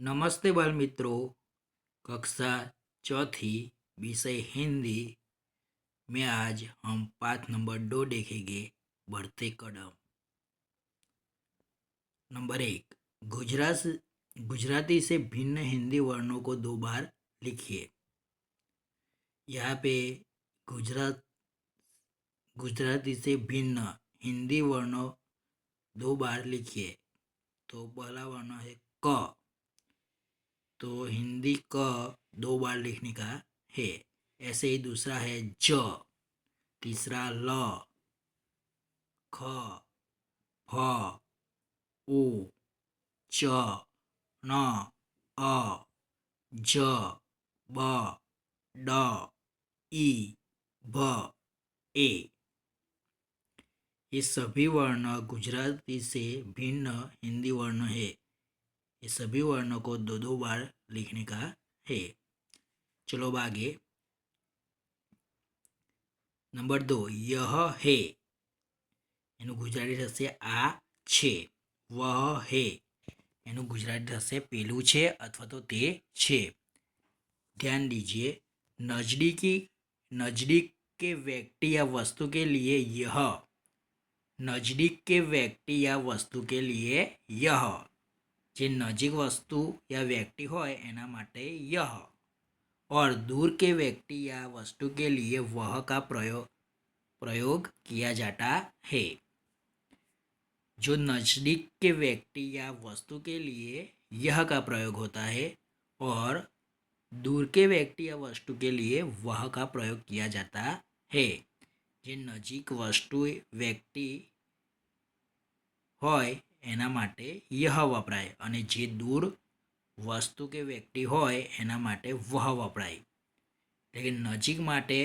नमस्ते बाल मित्रों। कक्षा चौथी विषय हिंदी में आज हम पाठ नंबर 2 देखेंगे। बढ़ते कदम। नंबर 1, गुजराती से भिन्न हिंदी वर्णों को 2 बार लिखिए। यहाँ पे गुजरात गुजराती से भिन्न हिंदी वर्णों 2 बार लिखिए। तो पहला वर्ण है क, तो हिंदी क 2 बार लिखने का है। ऐसे ही दूसरा है ज, तीसरा ल, ख, फ, उ, च, न, अ, ज, ब, ड, ई, भ, ए। ये सभी वर्ण गुजराती से भिन्न हिंदी वर्ण है। ये सभी वर्णों को 2 बार लिखने का है। चलो अब आगे। नंबर 2, यह है એનું ગુજરાતી થશે આ છે। વહ હે એનું ગુજરાતી થશે પેલું છે અથવા તો તે છે। ध्यान दीजिए, नजदीक के व्यक्ति या वस्तु के लिए यह, नजदीक के व्यक्ति या वस्तु के लिए यह, જે નજીક વસ્તુ या व्यक्ति હોય એના માટે यह, और दूर के व्यक्ति या वस्तु के लिए वह का प्रयोग किया जाता है। जो नज़दीक के व्यक्ति या वस्तु के लिए यह का प्रयोग होता है और दूर के व्यक्ति या वस्तु के लिए वह का प्रयोग किया जाता है। જે નજીક વસ્તુ વ્યક્તિ હોય એના માટે यह વપરાય અને જે દૂર વસ્તુ કે વ્યક્તિ હોય એના માટે वह વપરાય। એટલે કે નજીક માટે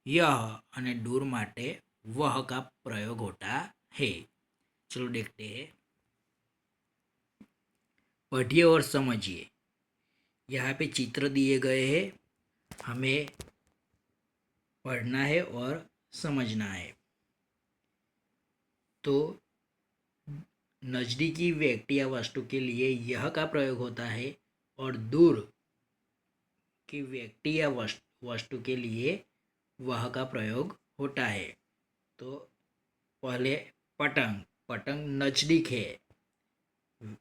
यह અને दूर माटे वह का प्रयोग होता है। चलो देखते हैं, पढ़िए और समझिए। यहाँ पे चित्र दिए गए हैं, हमें पढ़ना है और समझना है। तो नज़दीकी व्यक्ति या वस्तु के लिए यह का प्रयोग होता है और दूर की व्यक्ति या वस्तु के लिए वह का प्रयोग होता है। तो पहले पतंग, पतंग नज़दीक है,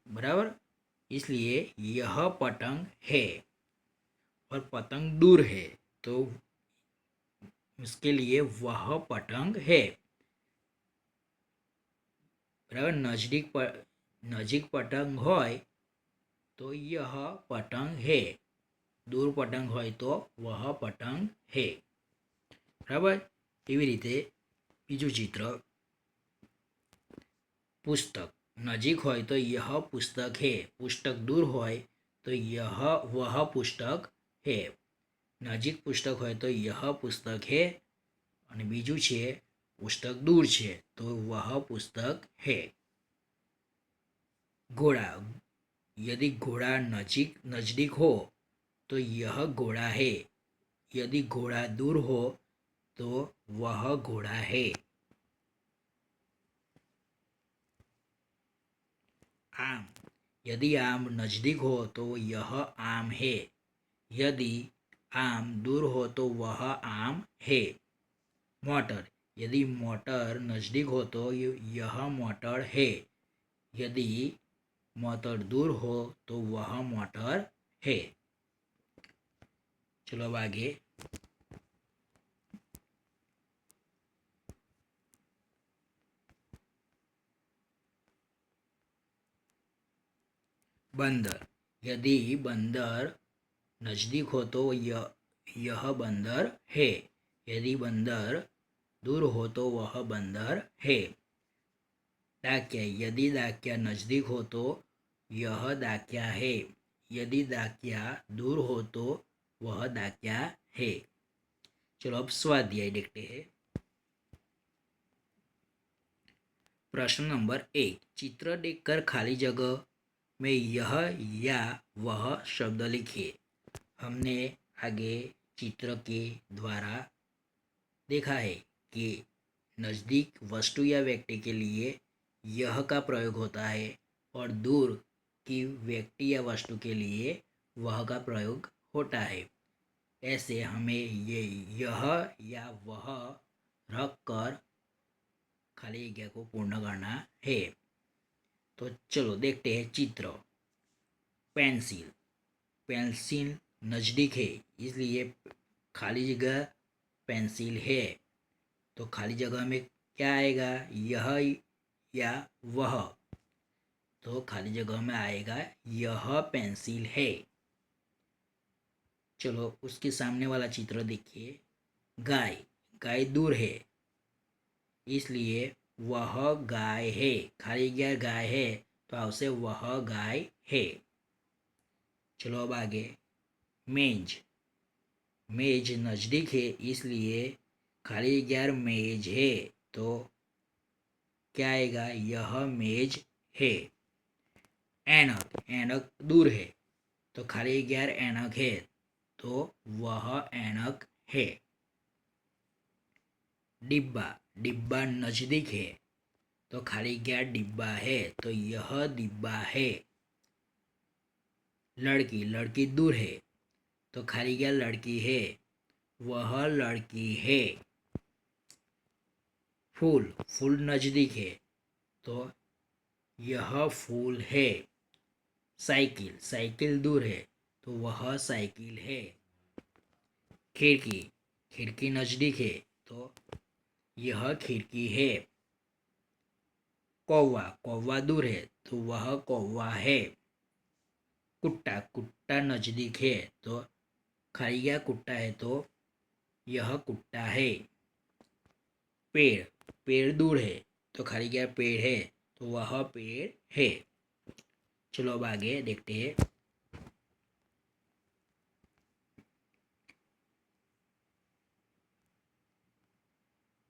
बराबर, इसलिए यह पतंग है। और पतंग दूर है तो उसके लिए वह पतंग है, बराबर। नजीक पतंग होय तो यह पतंग है, दूर पतंग होय तो वह पतंग है, बराबर। एवी रीते बीजू चित्र, पुस्तक नजीक होय तो यह पुस्तक है, पुस्तक दूर होय तो यह वह पुस्तक है। नजीक पुस्तक होय तो यह पुस्तक है અને બીજું છે પુસ્તક દૂર છે તો वह पुस्तक है। घोड़ा, यदि घोड़ा नजदीक हो तो यह घोड़ा है, यदि घोड़ा दूर हो तो वह घोड़ा है। आम, यदि आम नजदीक हो तो यह आम है, यदि आम दूर हो तो वह आम है। मोटर, यदि मोटर नजदीक हो तो यह मोटर है, यदि मोटर दूर हो तो वह मोटर है। चलो अब आगे। बंदर, यदि बंदर नजदीक हो तो यह बंदर है, यदि बंदर दूर हो तो वह बंदर है। डाकिया, यदि डाकिया नजदीक हो तो यह डाकिया है, यदि डाकिया दूर हो तो वह डाकिया है। चलो अब स्वाध्याय देखते हैं। प्रश्न नंबर 1, चित्र देखकर खाली जगह में यह या वह शब्द लिखिए। हमने आगे चित्र के द्वारा देखा है कि नज़दीक वस्तु या व्यक्ति के लिए यह का प्रयोग होता है और दूर कि व्यक्ति या वस्तु के लिए वह का प्रयोग होता है। ऐसे हमें ये यह या वह रख कर खाली जगह को पूर्ण करना है। तो चलो देखते हैं चित्र। पेंसिल, पेंसिल नज़दीक है इसलिए खाली जगह पेंसिल है। तो खाली जगह में क्या आएगा, यह या वह। तो खाली जगह में आएगा यह पेंसिल है। चलो उसके सामने वाला चित्र देखिए। गाय, गाय दूर है इसलिए वह गाय है। खाली जगह गाय है तो आपसे वह गाय है। चलो अब आगे। मेज, मेज नज़दीक है इसलिए खाली जगह मेज है तो क्या आएगा, यह मेज है। ऐनक, ऐनक दूर है तो खाली जगह ऐनक है तो वह ऐनक है। डिब्बा, डिब्बा नज़दीक है तो खाली जगह डिब्बा है तो यह डिब्बा है। लड़की, लड़की दूर है तो खाली जगह लड़की है, वह लड़की है। फूल, फूल नज़दीक है तो यह फूल है। साइकिल, साइकिल दूर है तो वह साइकिल है। खिड़की, खिड़की नज़दीक है तो यह खिड़की है। कौवा, कौवा दूर है तो वह कौवा है। कुत्ता, कुत्ता नज़दीक है तो खाली जगह कुत्ता है तो यह कुत्ता है। पेड़, पेड़ दूर है तो खाली जगह पेड़ है तो वह पेड़ है। चलो अब आगे देखते हैं।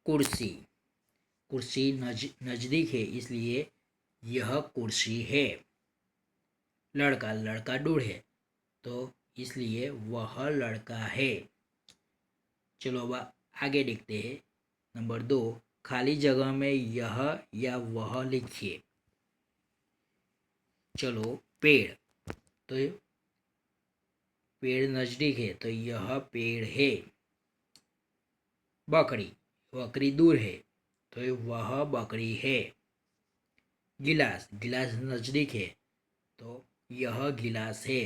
कुर्सी, कुर्सी नज़दीक है इसलिए यह कुर्सी है। लड़का, लड़का दूर है तो इसलिए वह लड़का है। चलो अब आगे देखते हैं। नंबर 2, खाली जगह में यह या वह लिखिए। चलो पेड़, तो पेड़ नज़दीक है तो यह पेड़ है। बकरी, बकरी दूर है तो वह बकरी है। गिलास, गिलास नज़दीक है तो यह गिलास है।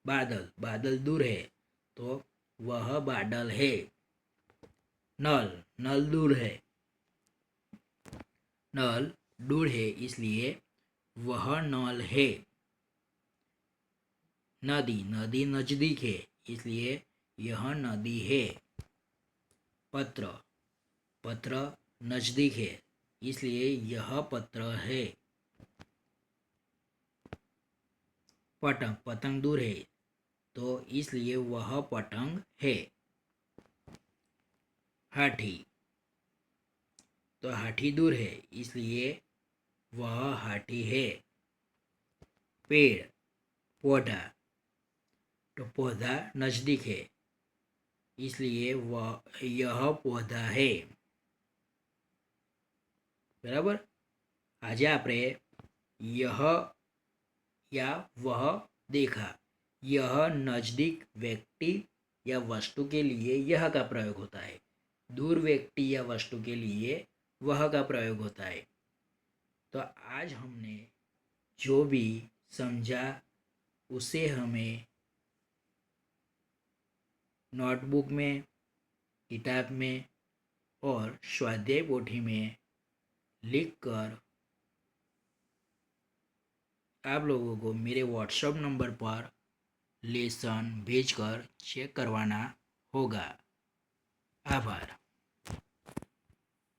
बादल, बादल दूर है तो वह बादल है। नल, नल दूर है, नल दूर है इसलिए वह नल है। नदी, नदी नज़दीक है इसलिए यह नदी है। पत्र, पत्र नज़दीक है इसलिए यह पत्र है। पतंग, पतंग दूर है तो इसलिए वह पतंग है। हाथी, तो हाथी दूर है इसलिए वह हाथी है। पेड़, पौधा, तो पौधा नज़दीक है इसलिए वह यह पौधा है। बराबर। आज આપણે यह या वह देखा। यह नज़दीक व्यक्ति या वस्तु के लिए यह का प्रयोग होता है। दूर व्यक्ति या वस्तु के लिए वह का प्रयोग होता है। तो आज हमने जो भी समझा उसे हमें नोटबुक में, किताब में और स्वाध्याय पोथी में लिखकर आप लोगों को मेरे व्हाट्सएप नंबर पर लेसन भेजकर चेक करवाना होगा। आभार।